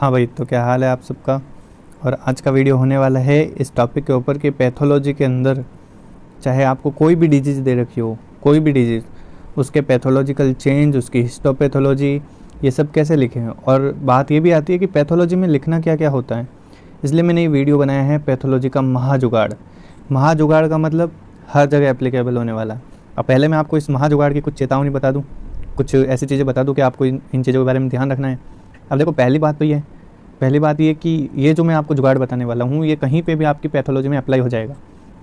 हाँ भाई, तो क्या हाल है आप सबका। और आज का वीडियो होने वाला है इस टॉपिक के ऊपर कि पैथोलॉजी के अंदर चाहे आपको कोई भी डिजीज़ दे रखी हो, कोई भी डिजीज़, उसके पैथोलॉजिकल चेंज, उसकी हिस्टोपैथोलॉजी, ये सब कैसे लिखें। और बात ये भी आती है कि पैथोलॉजी में लिखना क्या क्या होता है। इसलिए मैंने ये वीडियो बनाया है पैथोलॉजी का महाजुगाड़। महाजुगाड़ का मतलब हर जगह एप्लीकेबल होने वाला है। अब पहले मैं आपको इस महाजुगाड़ की कुछ चेतावनी बता दूँ, कुछ ऐसी चीज़ें बता दूँ कि आपको इन चीज़ों के बारे में ध्यान रखना है। अब देखो, पहली बात ये कि ये जो मैं आपको जुगाड़ बताने वाला हूँ ये कहीं पे भी आपकी पैथोलॉजी में अप्लाई हो जाएगा।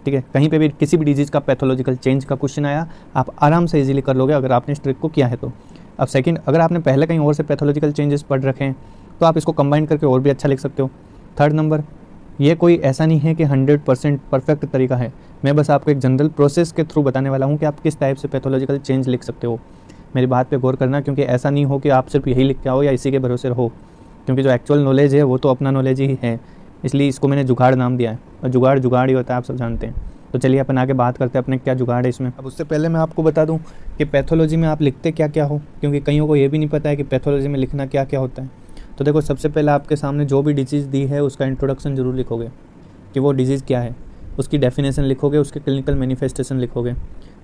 ठीक है, कहीं पे भी किसी भी डिजीज़ का पैथोलॉजिकल चेंज का क्वेश्चन आया, आप आराम से इजीली कर लोगे अगर आपने इस ट्रिक को किया है तो। अब सेकंड, अगर आपने पहले कहीं और से पैथोलॉजिकल चेंजेस पढ़ रखे हैं तो आप इसको कंबाइन करके और भी अच्छा लिख सकते हो। थर्ड नंबर, ये कोई ऐसा नहीं है कि 100% परफेक्ट तरीका है। मैं बस आपको एक जनरल प्रोसेस के थ्रू बताने वाला हूँ कि आप किस टाइप से पैथोलॉजिकल चेंज लिख सकते हो। मेरी बात पे गौर करना, क्योंकि ऐसा नहीं हो कि आप सिर्फ यही लिख के आओ या इसी के भरोसे रहो, क्योंकि जो एक्चुअल नॉलेज है वो तो अपना नॉलेज ही है। इसलिए इसको मैंने जुगाड़ नाम दिया है, और जुगाड़ ही होता है, आप सब जानते हैं। तो चलिए अपन आगे बात करते हैं अपने क्या जुगाड़ है इसमें। अब उससे पहले मैं आपको बता दूं कि पैथोलॉजी में आप लिखते क्या क्या हो, क्योंकि कईयों को ये भी नहीं पता है कि पैथोलॉजी में लिखना क्या क्या होता है। तो देखो, सबसे पहले आपके सामने जो भी डिजीज़ दी है उसका इंट्रोडक्शन ज़रूर लिखोगे कि वो डिजीज़ क्या है, उसकी डेफिनेशन लिखोगे, उसके क्लिनिकल मैनिफेस्टेशन लिखोगे,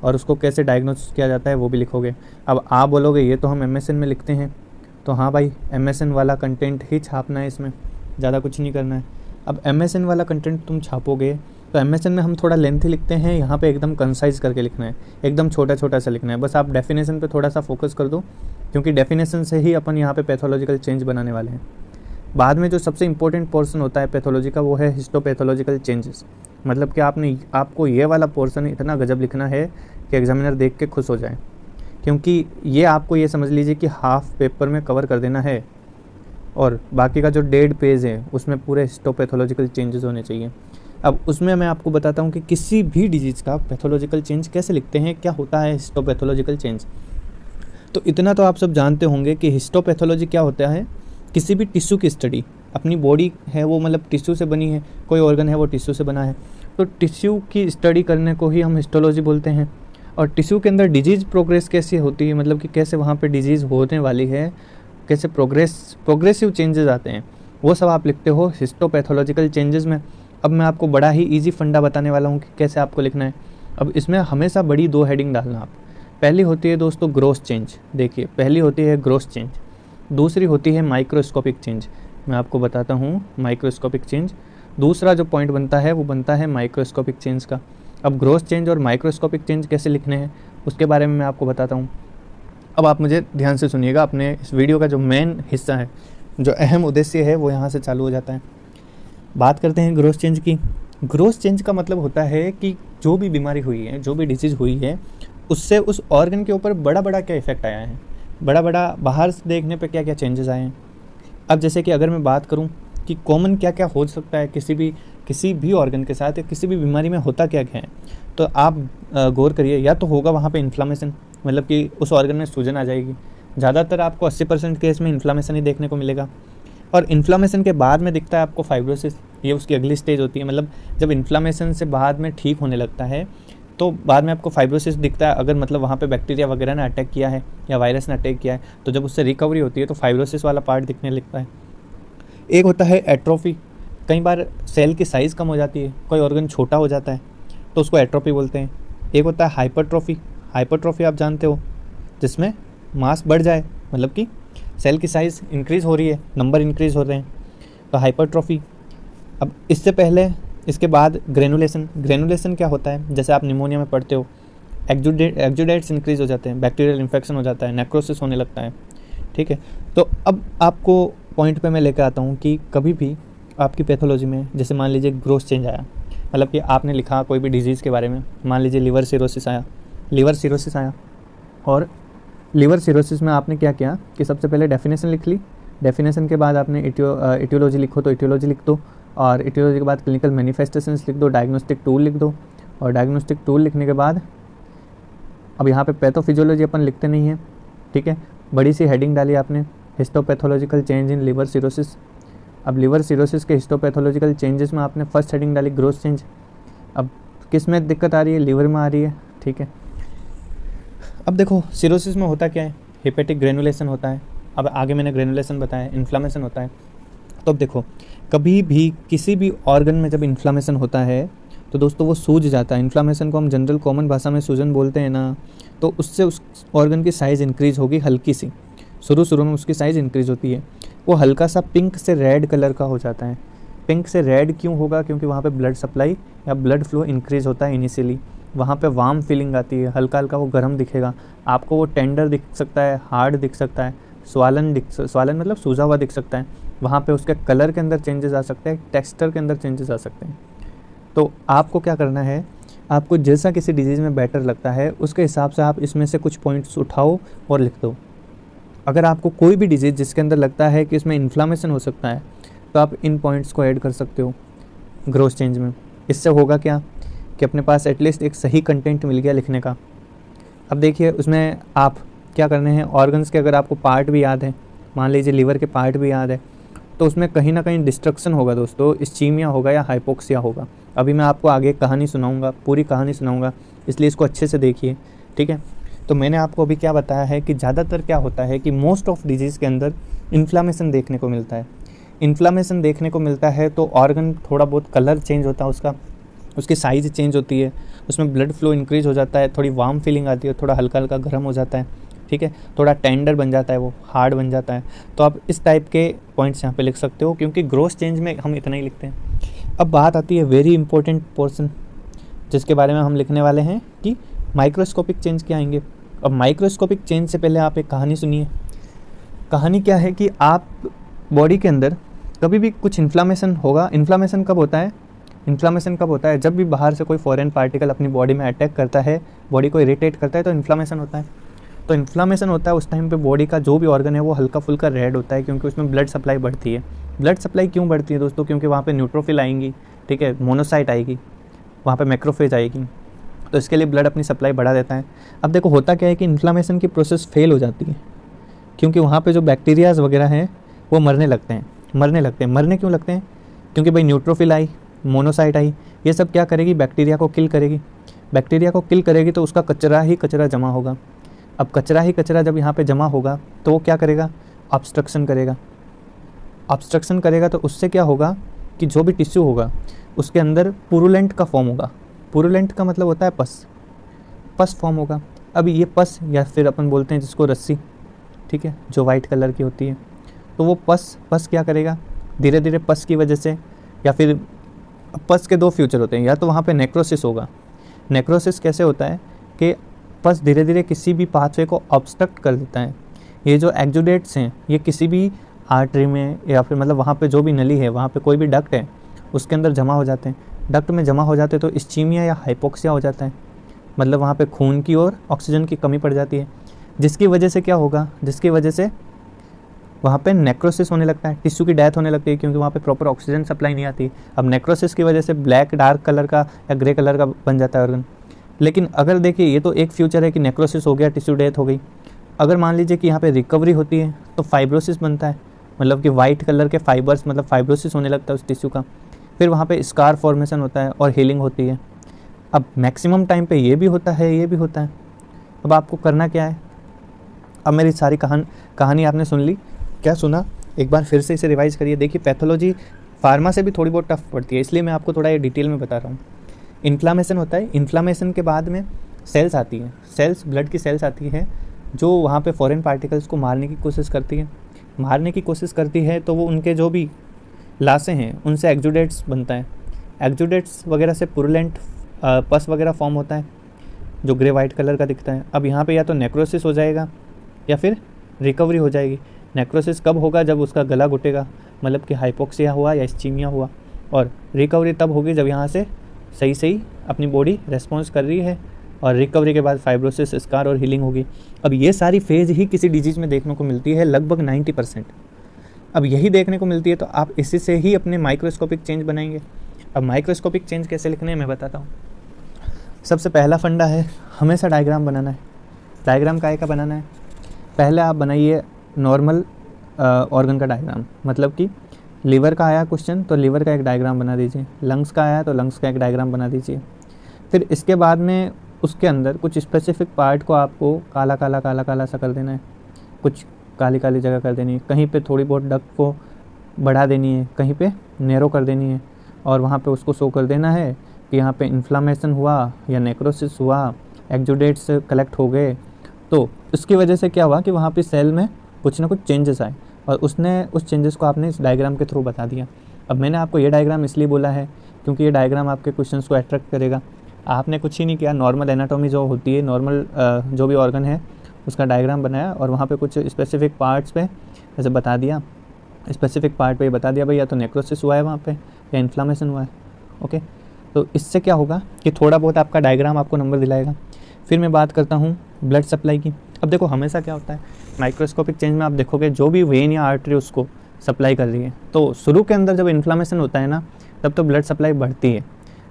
और उसको कैसे डायग्नोसिस किया जाता है वो भी लिखोगे। अब आप बोलोगे ये तो हम MSN में लिखते हैं, तो हाँ भाई, MSN वाला कंटेंट ही छापना है, इसमें ज़्यादा कुछ नहीं करना है। अब MSN वाला कंटेंट तुम छापोगे तो MSN में हम थोड़ा लेंथी लिखते हैं, यहाँ पे एकदम कंसाइज करके लिखना है, एकदम छोटा छोटा सा लिखना है। बस आप डेफिनेशन पे थोड़ा सा फोकस कर दो, क्योंकि डेफिनेशन से ही अपन यहाँ पे पैथोलॉजिकल चेंज बनाने वाले हैं। बाद में जो सबसे इंपॉर्टेंट पोर्शन होता है पैथोलॉजी का वो है हिस्टोपैथोलॉजिकल चेंजेस। मतलब कि आपको ये वाला पोर्शन इतना गजब लिखना है कि एग्जामिनर देख के खुश हो जाए, क्योंकि ये आपको ये समझ लीजिए कि हाफ पेपर में कवर कर देना है, और बाकी का जो 1.5 पेज है उसमें पूरे हिस्टोपैथोलॉजिकल चेंजेस होने चाहिए। अब उसमें मैं आपको बताता हूँ कि किसी भी डिजीज़ का पैथोलॉजिकल चेंज कैसे लिखते हैं, क्या होता है हिस्टोपैथोलॉजिकल चेंज। तो इतना तो आप सब जानते होंगे कि हिस्टोपैथोलॉजी क्या होता है। किसी भी टिश्यू की स्टडी, अपनी बॉडी है वो मतलब टिश्यू से बनी है, कोई ऑर्गन है वो टिश्यू से बना है, तो टिश्यू की स्टडी करने को ही हम हिस्टोलॉजी बोलते हैं। और टिश्यू के अंदर डिजीज़ प्रोग्रेस कैसी होती है, मतलब कि कैसे वहाँ पे डिजीज़ होने वाली है, कैसे प्रोग्रेसिव चेंजेस आते हैं, वो सब आप लिखते हो हिस्टोपैथोलॉजिकल चेंजेस में। अब मैं आपको बड़ा ही इजी फंडा बताने वाला हूँ कि कैसे आपको लिखना है। अब इसमें हमेशा बड़ी 2 हेडिंग डालना आप। पहली होती है दोस्तों ग्रोथ चेंज। देखिए, पहली होती है ग्रोथ चेंज, दूसरी होती है माइक्रोस्कोपिक चेंज। मैं आपको बताता हूँ माइक्रोस्कोपिक चेंज। दूसरा जो पॉइंट बनता है वो बनता है माइक्रोस्कोपिक चेंज का। अब ग्रोथ चेंज और माइक्रोस्कोपिक चेंज कैसे लिखने हैं उसके बारे में मैं आपको बताता हूँ। अब आप मुझे ध्यान से सुनिएगा, अपने इस वीडियो का जो मेन हिस्सा है, जो अहम उद्देश्य है, वो यहाँ से चालू हो जाता है। बात करते हैं ग्रोथ चेंज की। ग्रोथ चेंज का मतलब होता है कि जो भी बीमारी हुई है, जो भी डिजीज़ हुई है, उससे उस ऑर्गन के ऊपर बड़ा बड़ा क्या इफेक्ट आया है, बड़ा बड़ा बाहर से देखने पे क्या क्या चेंजेस आए हैं। अब जैसे कि अगर मैं बात करूं कि कॉमन क्या क्या हो सकता है किसी भी ऑर्गन के साथ या किसी भी बीमारी में होता क्या क्या है, तो आप गौर करिए। या तो होगा वहाँ पे इन्फ्लामेशन, मतलब कि उस ऑर्गन में सूजन आ जाएगी। ज़्यादातर आपको 80% केस में इन्फ्लामेशन ही देखने को मिलेगा। और इन्फ्लामेशन के बाद में दिखता है आपको फाइब्रोसिस, ये उसकी अगली स्टेज होती है। मतलब जब इन्फ्लामेशन से बाद में ठीक होने लगता है तो बाद में आपको फाइब्रोसिस दिखता है। अगर मतलब वहाँ पे बैक्टीरिया वगैरह ने अटैक किया है या वायरस ने अटैक किया है, तो जब उससे रिकवरी होती है तो फाइब्रोसिस वाला पार्ट दिखने लगता है। एक होता है एट्रोफी। कई बार सेल की साइज़ कम हो जाती है, कोई ऑर्गन छोटा हो जाता है, तो उसको एट्रोफी बोलते हैं। एक होता है हाइपरट्रोफी। हाइपरट्रोफी आप जानते हो, जिसमें मास बढ़ जाए, मतलब कि सेल की साइज़ इंक्रीज़ हो रही है, नंबर इंक्रीज़ हो रहे हैं, तो हाइपरट्रोफी। अब इससे पहले इसके बाद ग्रेनुलेशन। ग्रेनुलेशन क्या होता है, जैसे आप निमोनिया में पढ़ते हो, एक्जुडेट्स इंक्रीज़ हो जाते हैं, बैक्टीरियल इन्फेक्शन हो जाता है, नेक्रोसिस होने लगता है। ठीक है, तो अब आपको पॉइंट पे मैं लेकर आता हूँ कि कभी भी आपकी पैथोलॉजी में, जैसे मान लीजिए ग्रोथ चेंज आया, मतलब कि आपने लिखा कोई भी डिजीज़ के बारे में, मान लीजिए लिवर सिरोसिस आया, और लिवर सिरोसिस में आपने क्या किया कि सबसे पहले डेफिनेशन लिख ली। डेफिनेशन के बाद आपने इटियोलॉजी लिखो तो इटियोलॉजी लिख दो, और इटियोलॉजी के बाद क्लिनिकल मैनिफेस्टेशंस लिख दो, डायग्नोस्टिक टूल लिख दो, और डायग्नोस्टिक टूल लिखने के बाद अब यहाँ पे पैथोफिजियोलॉजी अपन लिखते नहीं हैं। ठीक है, बड़ी सी हेडिंग डाली आपने, histopathological change in liver cirrhosis. अब लिवर सिरोसिस के हिस्टोपैथोलॉजिकल चेंजेस में आपने फर्स्ट हेडिंग डाली ग्रोथ चेंज। अब किस में दिक्कत आ रही है, लिवर में आ रही है। ठीक है, अब देखो सिरोसिस में होता क्या है, हेपेटिक ग्रेनुलेशन होता है। अब आगे मैंने ग्रेनुलेशन बताया, इन्फ्लामेशन होता है। तो अब देखो, कभी भी किसी भी ऑर्गन में जब इन्फ्लामेशन होता है तो दोस्तों वो सूज जाता है। इन्फ्लामेशन को हम जनरल कॉमन भाषा में सूजन बोलते हैं ना, तो उससे उस ऑर्गन की साइज़ इंक्रीज़ होगी हल्की सी, शुरू में उसकी साइज़ इंक्रीज़ होती है, वो हल्का सा पिंक से रेड कलर का हो जाता है। पिंक से रेड क्यों होगा? क्योंकि वहाँ पे ब्लड सप्लाई या ब्लड फ्लो इंक्रीज़ होता है इनिशियली, वहाँ पे वार्म फीलिंग आती है, हल्का हल्का वो गर्म दिखेगा आपको, वो टेंडर दिख सकता है, हार्ड दिख सकता है, स्वालन मतलब सूजा हुआ दिख सकता है, वहाँ पे उसके कलर के अंदर चेंजेस आ सकते हैं, टेक्सचर के अंदर चेंजेस आ सकते हैं। तो आपको क्या करना है, आपको जैसा किसी डिजीज़ में बेटर लगता है उसके हिसाब से आप इसमें से कुछ पॉइंट्स उठाओ और लिख दो। अगर आपको कोई भी डिजीज़ जिसके अंदर लगता है कि इसमें इन्फ्लामेशन हो सकता है तो आप इन पॉइंट्स को ऐड कर सकते हो ग्रोथ चेंज में। इससे होगा क्या कि अपने पास एटलीस्ट एक सही कंटेंट मिल गया लिखने का। अब देखिए उसमें आप क्या करने हैं, ऑर्गन्स के अगर आपको पार्ट भी याद है, मान लीजिए लीवर के पार्ट भी याद है, तो उसमें कहीं ना कहीं डिस्ट्रक्शन होगा दोस्तों, इस्चीमिया होगा या हाइपोक्सिया होगा। अभी मैं आपको आगे कहानी सुनाऊंगा, पूरी कहानी सुनाऊंगा, इसलिए इसको अच्छे से देखिए, ठीक है। तो मैंने आपको अभी क्या बताया है कि ज़्यादातर क्या होता है कि मोस्ट ऑफ डिजीज़ के अंदर इन्फ्लामेशन देखने को मिलता है। इन्फ्लामेशन देखने को मिलता है तो ऑर्गन थोड़ा बहुत कलर चेंज होता है उसका, उसकी साइज़ चेंज होती है, उसमें ब्लड फ्लो इंक्रीज़ हो जाता है, थोड़ी वार्म फीलिंग आती है, थोड़ा हल्का हल्का गर्म हो जाता है, ठीक है, थोड़ा टेंडर बन जाता है, वो हार्ड बन जाता है। तो आप इस टाइप के पॉइंट्स यहाँ पे लिख सकते हो, क्योंकि ग्रोथ चेंज में हम इतना ही लिखते हैं। अब बात आती है वेरी इंपॉर्टेंट पोर्शन जिसके बारे में हम लिखने वाले हैं कि माइक्रोस्कोपिक चेंज क्या आएंगे। अब माइक्रोस्कोपिक चेंज से पहले आप एक कहानी सुनिए। कहानी क्या है कि आप बॉडी के अंदर कभी भी कुछ इन्फ्लामेशन होगा। इन्फ्लामेशन कब होता है? इन्फ्लामेशन कब होता है? जब भी बाहर से कोई फॉरेन पार्टिकल अपनी बॉडी में अटैक करता है, बॉडी को इरिटेट करता है, तो इन्फ्लामेशन होता है। तो इन्फ्लामेशन होता है उस टाइम पे बॉडी का जो भी ऑर्गन है वो हल्का फुल्का रेड होता है, क्योंकि उसमें ब्लड सप्लाई बढ़ती है। ब्लड सप्लाई क्यों बढ़ती है दोस्तों? क्योंकि वहाँ पे न्यूट्रोफिल आएंगी, ठीक है, मोनोसाइट आएगी, वहाँ पे मैक्रोफेज आएगी, तो इसके लिए ब्लड अपनी सप्लाई बढ़ा देता है। अब देखो होता क्या है कि इन्फ्लामेशन की प्रोसेस फेल हो जाती है, क्योंकि वहाँ पे जो बैक्टीरियाज वगैरह हैं वो मरने लगते हैं। मरने क्यों लगते हैं? क्योंकि भाई न्यूट्रोफिल आई, मोनोसाइट आई, ये सब क्या करेगी? बैक्टीरिया को किल करेगी। बैक्टीरिया को किल करेगी तो उसका कचरा ही कचरा जमा होगा। अब कचरा ही कचरा जब यहाँ पे जमा होगा तो वो क्या करेगा? ऑब्स्ट्रक्शन करेगा। ऑब्स्ट्रक्शन करेगा तो उससे क्या होगा कि जो भी टिश्यू होगा उसके अंदर पुरुलेंट का फॉर्म होगा। पुरुलेंट का मतलब होता है पस फॉर्म होगा। अब ये पस, या फिर अपन बोलते हैं जिसको रस्सी, ठीक है, जो वाइट कलर की होती है, तो वो पस क्या करेगा? धीरे धीरे पस की वजह से, या फिर पस के दो फ्यूचर होते हैं, या तो वहाँ पे नेक्रोसिस होगा। नेक्रोसिस कैसे होता है कि पस धीरे धीरे किसी भी पाथवे को ऑब्स्ट्रक्ट कर देता है। ये जो एक्जुडेट्स हैं ये किसी भी आर्टरी में या फिर मतलब वहाँ पे जो भी नली है, वहाँ पे कोई भी डक्ट है उसके अंदर जमा हो जाते हैं। डक्ट में जमा हो जाते हैं तो इस्चीमिया या हाइपोक्सिया हो जाता है, मतलब वहाँ पे खून की और ऑक्सीजन की कमी पड़ जाती है, जिसकी वजह से क्या होगा? जिसकी वजह से वहाँ पे नेक्रोसिस होने लगता है, टिश्यू की डेथ होने लगती है, क्योंकि वहाँ पे प्रॉपर ऑक्सीजन सप्लाई नहीं आती। अब नेक्रोसिस की वजह से ब्लैक डार्क कलर का या ग्रे कलर का बन जाता है ऑर्गन। लेकिन अगर देखिए ये तो एक फ्यूचर है कि नेक्रोसिस हो गया, टिश्यू डेथ हो गई। अगर मान लीजिए कि यहाँ पे रिकवरी होती है तो फाइब्रोसिस बनता है, मतलब कि वाइट कलर के फाइबर्स, मतलब फाइब्रोसिस होने लगता है उस टिश्यू का। फिर वहाँ पे स्कार फॉर्मेशन होता है और हीलिंग होती है। अब मैक्सिमम टाइम पे ये भी होता है, ये भी होता है। अब आपको करना क्या है? अब मेरी सारी कहानी आपने सुन ली, क्या सुना? एक बार फिर से इसे रिवाइज़ करिए। देखिए पैथोलॉजी फार्मा से भी थोड़ी बहुत टफ पड़ती है, इसलिए मैं आपको थोड़ा ये डिटेल में बता रहा हूँ। इन्फ्लामेशन होता है, इन्फ्लामेशन के बाद में सेल्स आती हैं, सेल्स, ब्लड की सेल्स आती है जो वहाँ पे फॉरेन पार्टिकल्स को मारने की कोशिश करती है। तो वो उनके जो भी लाशें हैं उनसे एक्जुडेट्स बनता है। एक्जुडेट्स वगैरह से पुरुलेंट पस वगैरह फॉर्म होता है जो ग्रे वाइट कलर का दिखता है। अब यहाँ पे या तो नेक्रोसिस हो जाएगा या फिर रिकवरी हो जाएगी। नेक्रोसिस कब होगा? जब उसका गला घुटेगा, मतलब कि हाइपोक्सिया हुआ या इस्चीमिया हुआ। और रिकवरी तब होगी जब यहाँ से सही अपनी बॉडी रेस्पॉन्स कर रही है, और रिकवरी के बाद फाइब्रोसिस, स्कार और हीलिंग होगी। अब ये सारी फेज़ ही किसी डिजीज़ में देखने को मिलती है, लगभग 90%। अब यही देखने को मिलती है तो आप इसी से ही अपने माइक्रोस्कोपिक चेंज बनाएंगे। अब माइक्रोस्कोपिक चेंज कैसे लिखने हैं मैं बताता हूँ। सबसे पहला फंडा है, हमेशा डायग्राम बनाना है। डायग्राम काहे का बनाना है? पहले आप बनाइए नॉर्मल ऑर्गन का डायग्राम, मतलब कि लीवर का आया क्वेश्चन तो लीवर का एक डायग्राम बना दीजिए, लंग्स का आया तो लंग्स का एक डायग्राम बना दीजिए। फिर इसके बाद में उसके अंदर कुछ स्पेसिफिक पार्ट को आपको काला काला सा कर देना है, कुछ काली काली जगह कर देनी है। कहीं पे थोड़ी बहुत डक्ट को बढ़ा देनी है, कहीं पे नैरो कर देनी है, और वहाँ पे उसको शो कर देना है कि यहाँ पे इन्फ्लामेशन हुआ या नेक्रोसिस हुआ, एक्जुडेट्स कलेक्ट हो गए। तो उसकी वजह से क्या हुआ कि वहाँ पे सेल में कुछ ना कुछ चेंजेस आए, और उसने उस चेंजेस को आपने इस डायग्राम के थ्रू बता दिया। अब मैंने आपको ये डायग्राम इसलिए बोला है क्योंकि ये डायग्राम आपके क्वेश्चंस को अट्रैक्ट करेगा। आपने कुछ ही नहीं किया, नॉर्मल एनाटॉमी जो होती है, नॉर्मल जो भी ऑर्गन है उसका डायग्राम बनाया, और वहाँ पे कुछ स्पेसिफिक पार्ट्स पे ऐसे बता दिया, स्पेसिफिक पार्ट पे बता दिया भाई या तो नेक्रोसिस हुआ है वहाँ पे या इन्फ्लामेशन हुआ है। ओके, तो इससे क्या होगा कि थोड़ा बहुत आपका डायग्राम आपको नंबर दिलाएगा। फिर मैं बात करता हूँ ब्लड सप्लाई की। अब देखो हमेशा क्या होता है माइक्रोस्कोपिक चेंज में, आप देखोगे जो भी वेन या आर्टरी उसको सप्लाई कर रही है, तो शुरू के अंदर जब इन्फ्लामेशन होता है ना, तब तो ब्लड सप्लाई बढ़ती है।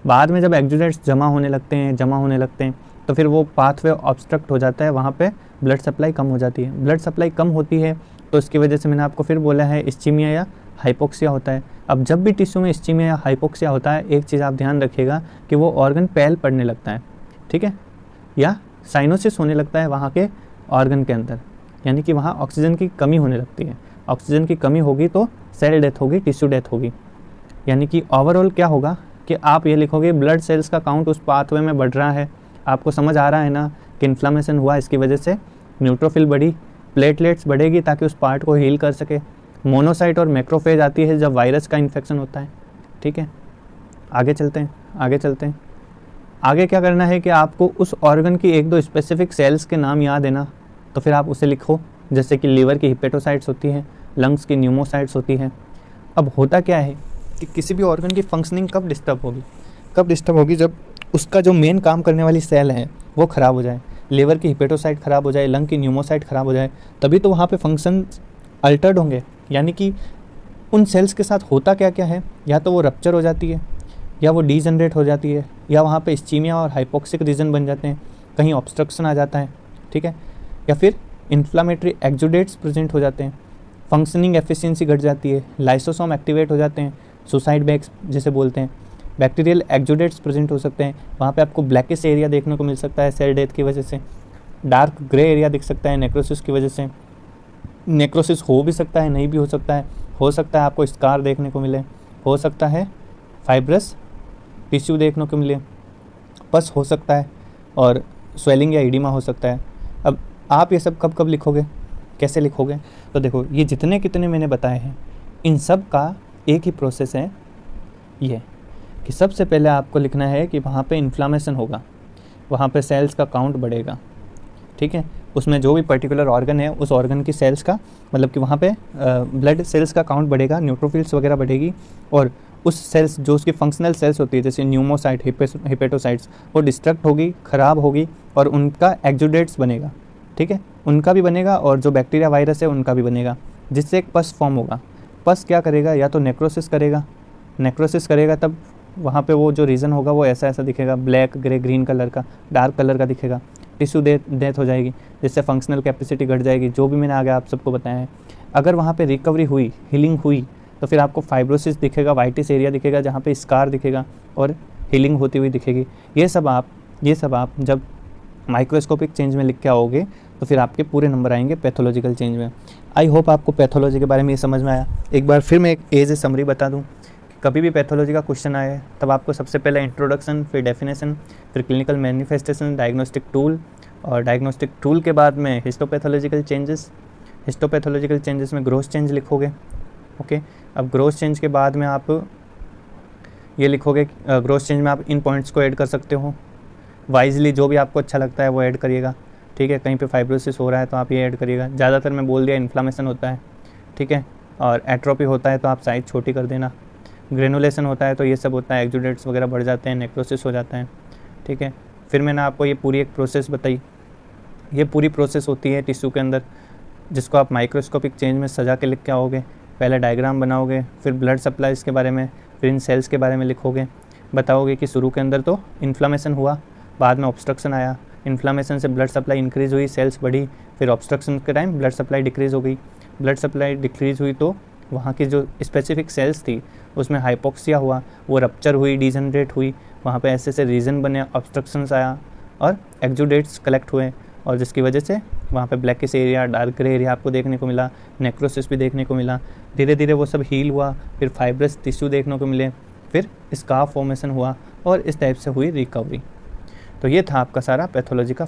बाद में जब एक्जुडेट्स जमा होने लगते हैं तो फिर वो पाथवे ऑब्स्ट्रक्ट हो जाता है, वहाँ पे ब्लड सप्लाई कम हो जाती है। ब्लड सप्लाई कम होती है तो इसकी वजह से मैंने आपको फिर बोला है इस्चीमिया या हाइपोक्सिया होता है। अब जब भी टिश्यू में इस्चीमिया या हाइपोक्सिया होता है, एक चीज़ आप ध्यान रखिएगा कि वो ऑर्गन पैल पड़ने लगता है, ठीक है, या साइनोसिस होने लगता है वहाँ के ऑर्गन के अंदर, यानी कि वहाँ ऑक्सीजन की कमी होने लगती है। ऑक्सीजन की कमी होगी तो सेल डेथ होगी, टिश्यू डेथ होगी। यानी कि ओवरऑल क्या होगा कि आप ये लिखोगे ब्लड सेल्स का काउंट उस पाथवे में बढ़ रहा है। आपको समझ आ रहा है ना कि इन्फ्लामेशन हुआ, इसकी वजह से न्यूट्रोफिल बढ़ी, प्लेटलेट्स बढ़ेगी ताकि उस पार्ट को हील कर सके। मोनोसाइट और मैक्रोफेज आती है जब वायरस का इन्फेक्शन होता है, ठीक है। आगे चलते हैं। आगे क्या करना है कि आपको उस ऑर्गन की एक दो स्पेसिफिक सेल्स के नाम याद है ना, तो फिर आप उसे लिखो। जैसे कि लीवर की हिपेटोसाइट्स होती है, लंग्स की न्यूमोसाइट्स होती है। अब होता क्या है कि किसी भी ऑर्गन की फंक्शनिंग कब डिस्टर्ब होगी, जब उसका जो मेन काम करने वाली सेल है वो ख़राब हो जाए। लीवर की हिपेटोसाइट ख़राब हो जाए, लंग की न्यूमोसाइट ख़राब हो जाए, तभी तो वहाँ पे फंक्शन अल्टर्ड होंगे। यानी कि उन सेल्स के साथ होता क्या क्या है, या तो वो रप्चर हो जाती है, या वो डीजनरेट हो जाती है, या वहाँ पे इस्चीमिया और हाइपोक्सिक रीजन बन जाते हैं, कहीं ऑब्स्ट्रक्शन आ जाता है, ठीक है, या फिर इन्फ्लामेटरी एक्जुडेट्स प्रेजेंट हो जाते हैं, फंक्शनिंग एफिशिएंसी घट जाती है, लाइसोसोम एक्टिवेट हो जाते हैं, सुसाइड बैग्स जिसे बोलते हैं, बैक्टीरियल एक्जुडेट्स प्रेजेंट हो सकते हैं। वहाँ पे आपको ब्लैकिश एरिया देखने को मिल सकता है सेल डेथ की वजह से, डार्क ग्रे एरिया दिख सकता है नेक्रोसिस की वजह से। नेक्रोसिस हो भी सकता है, नहीं भी हो सकता है आपको स्कार देखने को मिले, हो सकता है फाइब्रस टिश्यू देखने को मिले, पस हो सकता है, और स्वेलिंग या एडिमा हो सकता है। अब आप ये सब कब लिखोगे, कैसे लिखोगे? तो देखो ये जितने कितने मैंने बताए हैं, इन सब का एक ही प्रोसेस है, ये कि सबसे पहले आपको लिखना है कि वहाँ पे इन्फ्लामेशन होगा, वहाँ पे सेल्स का काउंट बढ़ेगा, ठीक है। उसमें जो भी पर्टिकुलर ऑर्गन है उस ऑर्गन की सेल्स का, मतलब कि वहाँ पे ब्लड सेल्स का काउंट बढ़ेगा, न्यूट्रोफिल्स वगैरह बढ़ेगी, और उस सेल्स जो उसकी फंक्शनल सेल्स होती है जैसे न्यूमोसाइट, हिपेटोसाइट्स, वो डिस्ट्रक्ट होगी, ख़राब होगी, और उनका एक्जुडेट्स बनेगा, ठीक है, उनका भी बनेगा, और जो बैक्टीरिया वायरस है उनका भी बनेगा, जिससे एक पस फॉर्म होगा। पस क्या करेगा, या तो नेक्रोसिस करेगा, तब वहाँ पे वो जो रीजन होगा वो ऐसा दिखेगा, ब्लैक, ग्रे, ग्रीन कलर का, डार्क कलर का दिखेगा। टिश्यू डेथ हो जाएगी, जिससे फंक्शनल कैपेसिटी घट जाएगी, जो भी मैंने आगे आप सबको बताया है। अगर वहाँ पे रिकवरी हुई, हीलिंग हुई, तो फिर आपको फाइब्रोसिस दिखेगा, वाइटिस एरिया दिखेगा जहाँ पे स्कार दिखेगा, और हीलिंग होती हुई दिखेगी। ये सब आप जब माइक्रोस्कोपिक चेंज में लिख के आओगे तो फिर आपके पूरे नंबर आएंगे पैथोलॉजिकल चेंज में। आई होप आपको पैथोलॉजी के बारे में ये समझ में आया। एक बार फिर मैं एक एज ए समरी बता दूँ, कभी भी पैथोलॉजी का क्वेश्चन आए तब आपको सबसे पहले इंट्रोडक्शन, फिर डेफिनेशन, फिर क्लिनिकल मैनिफेस्टेशन, डायग्नोस्टिक टूल, और डायग्नोस्टिक टूल के बाद में हिस्टोपैथोलॉजिकल चेंजेस में ग्रोथ चेंज लिखोगे, ओके। अब ग्रोथ चेंज के बाद में आप ये लिखोगे, ग्रोथ चेंज में आप इन पॉइंट्स को ऐड कर सकते हो वाइजली, जो भी आपको अच्छा लगता है वो ऐड करिएगा, ठीक है। कहीं पे फाइब्रोसिस हो रहा है तो आप ये ऐड करिएगा। ज़्यादातर मैं बोल दिया इन्फ्लामेशन होता है, ठीक है, और एट्रोपी होता है तो आप साइज छोटी कर देना, ग्रेनुलेशन होता है तो ये सब होता है, एक्जुडेट्स वगैरह बढ़ जाते हैं, नेक्रोसिस हो जाता है, ठीक है। फिर मैंने आपको ये पूरी एक प्रोसेस बताई, ये पूरी प्रोसेस होती है टिश्यू के अंदर, जिसको आप माइक्रोस्कोपिक चेंज में सजा के लिख के आओगे। पहले डायग्राम बनाओगे, फिर ब्लड सप्लाईज़ के बारे में, फिर इन सेल्स के बारे में लिखोगे, बताओगे कि शुरू के अंदर तो इन्फ्लामेशन हुआ, बाद में ऑब्स्ट्रक्शन आया, इन्फ्लामेशन से ब्लड सप्लाई इंक्रीज़ हुई, सेल्स बढ़ी, फिर ऑब्स्ट्रक्शन के टाइम ब्लड सप्लाई डिक्रीज़ हो गई। ब्लड सप्लाई डिक्रीज़ हुई तो वहाँ की जो स्पेसिफिक सेल्स थी उसमें हाइपोक्सिया हुआ, वो रप्चर हुई, डीजनरेट हुई, वहाँ पे ऐसे रीजन बने, ऑब्स्ट्रक्शंस आया, और एक्जुडेट्स कलेक्ट हुए, और जिसकी वजह से वहाँ पे blackish area, dark grey area आपको देखने को मिला, नेक्रोसिस भी देखने को मिला। धीरे धीरे वो सब हील हुआ, फिर फाइब्रस टिश्यू देखने को मिले, फिर स्कार फॉर्मेशन हुआ और इस टाइप से हुई रिकवरी। तो ये था आपका सारा पैथोलॉजी का